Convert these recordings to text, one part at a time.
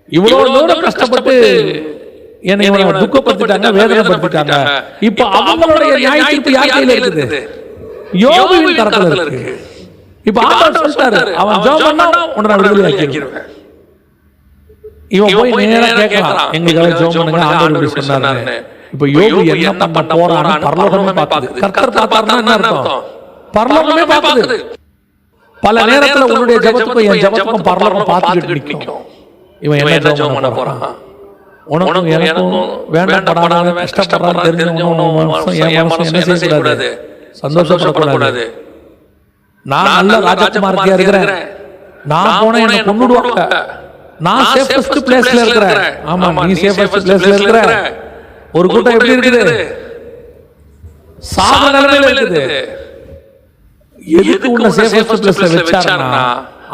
இவ்வளவு தூரம் கஷ்டப்பட்டு என்னை துக்கப்படுத்திட்டாங்க, வேதனைப்படுத்திட்டாங்க. இப்ப அவங்களுடைய நியாயத்தீர்ப்பு யார் கையில இருக்குது? யோபுவின் கரத்துல இருக்கு. இப்ப ஆண்டவர் சொல்றாரு, அவன் ஜெபம் பண்ணா உன்னை நான் விடுதலை ஆக்கிடுவேன். இவன் போய் நேரா கேட்கறான், எங்களுக்காக ஜெபம் பண்ணுங்க, ஆண்டவர் இப்படி சொன்னாரு. இப்ப யோபு என்ன பண்ண போறான்னு பரலோகமே பார்க்குது. கர்த்தர் பார்த்தாருன்னா என்ன அர்த்தம்? பரலோகமே பார்க்குது. பல நேரத்துல உன்னுடைய ஜெபத்துக்கும் என் ஜெபத்துக்கும் பரலோகம் பார்த்துக்கிட்டு நிற்கும். இவன் என்ன ஜெபம் பண்ண போறான்? உனக்கும் எனக்கும் வேண்டப்படாத கஷ்டப்படுறான்னு தெரிஞ்சவனும் என் மனசும் என்ன செய்யக்கூடாது? சந்தோஷப்படக்கூடாது. நான் நல்ல ராஜகுமார்த்தியா இருக்கிறேன், நான் போன என்ன கொன்னுடுவாங்க, நான் சேஃபஸ்ட் பிளேஸ்ல இருக்கிறேன். ஆமா, நீ சேஃபஸ்ட் பிளேஸ்ல இருக்கிற. ஒரு கூட்டம் எப்படி இருக்குது? சாக நிலைமையில இருக்குது. எதுக்கு உன்னை சேஃபஸ்ட் பிளேஸ்ல வச்சாருன்னா,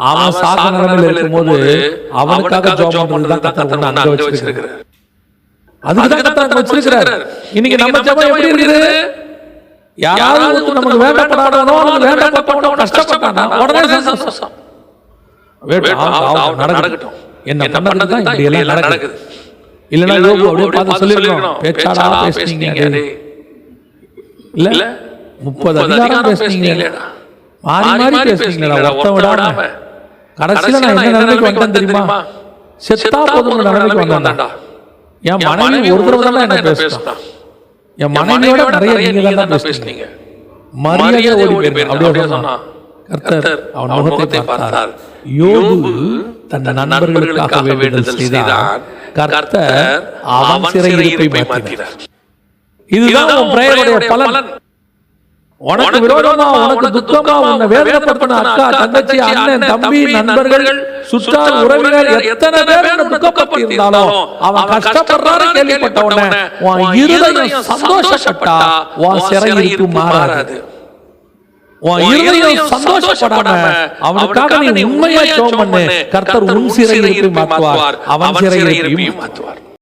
அவன் சாக நிலைமையில இருக்கும்போது அவனுக்காக ஜெபம் பண்றதுதான் கர்த்தர் உன்னை அங்க வச்சிருக்கிறார். அதுக்குதான் கர்த்தர் அங்க வச்சிருக்கிறார். இன்னைக்கு நம்ம ஜெபம் எப்படி இருக்குது? யாராவது நமக்கு வேண்டப்படாதவனோ வேண்டப்பட்டவனோ கஷ்டப்பட்டானா உடனே சந்தோஷம். நடக்கட்டும், என்ன பண்ணதுதான் இப்படி எல்லாம் நடக்குது. இல்லைன்னா யோபு அப்படியே பார்த்து சொல்லிருக்கோம், பேச்சாடா பேசுனீங்க இல்ல, 30 அதிகாரம் பேசுனீங்க, மாறி மாறி பேசுனீங்களா, ஒத்த விடாம. கடைசியில நான் என்ன நிலைமைக்கு வந்தேன் தெரியுமா? செத்தா போதும் நிலைமைக்கு வந்தான்டா. என் மனைவி ஒரு தடவை தான் என்ன பேசுறான், என் மனைவியோட நிறைய நீங்க தான் பேசுனீங்க, மரியாதை ஓடி போயிரு அப்படியே சொன்னா. கர்த்தர் அவன் முகத்தை பார்த்தார். யோபு தன் நண்பர்களுக்காக வேண்டுதல் செய்தான், கர்த்தர் அவன் சிறையிருப்பை மாற்றினார். இதுதான் உன் பிரேயருடைய பலன். உனக்கு விரோதமா, உனக்கு துக்கமா, உன்னை வேதனைப்படுத்தின அக்கா, தங்கச்சி, அண்ணன், தம்பி, நண்பர்கள், சுற்றார், உறவினர் எத்தனை பேர் துக்கப்பட்டு இருந்தாலும் அவன் கஷ்டப்படுறாரு கேள்விப்பட்ட உடனே உன் இருதயம் சந்தோஷப்பட்டா உன் சிறையிருப்பு மாறாது. உன் இருதயம் சந்தோஷப்படாம அவனுக்காக நீ உண்மையா ஜெபம் பண்ணு, கர்த்தர் உன் சிறையிருப்பை மாற்றுவார், அவன் சிறையிருப்பை மாற்றுவார்.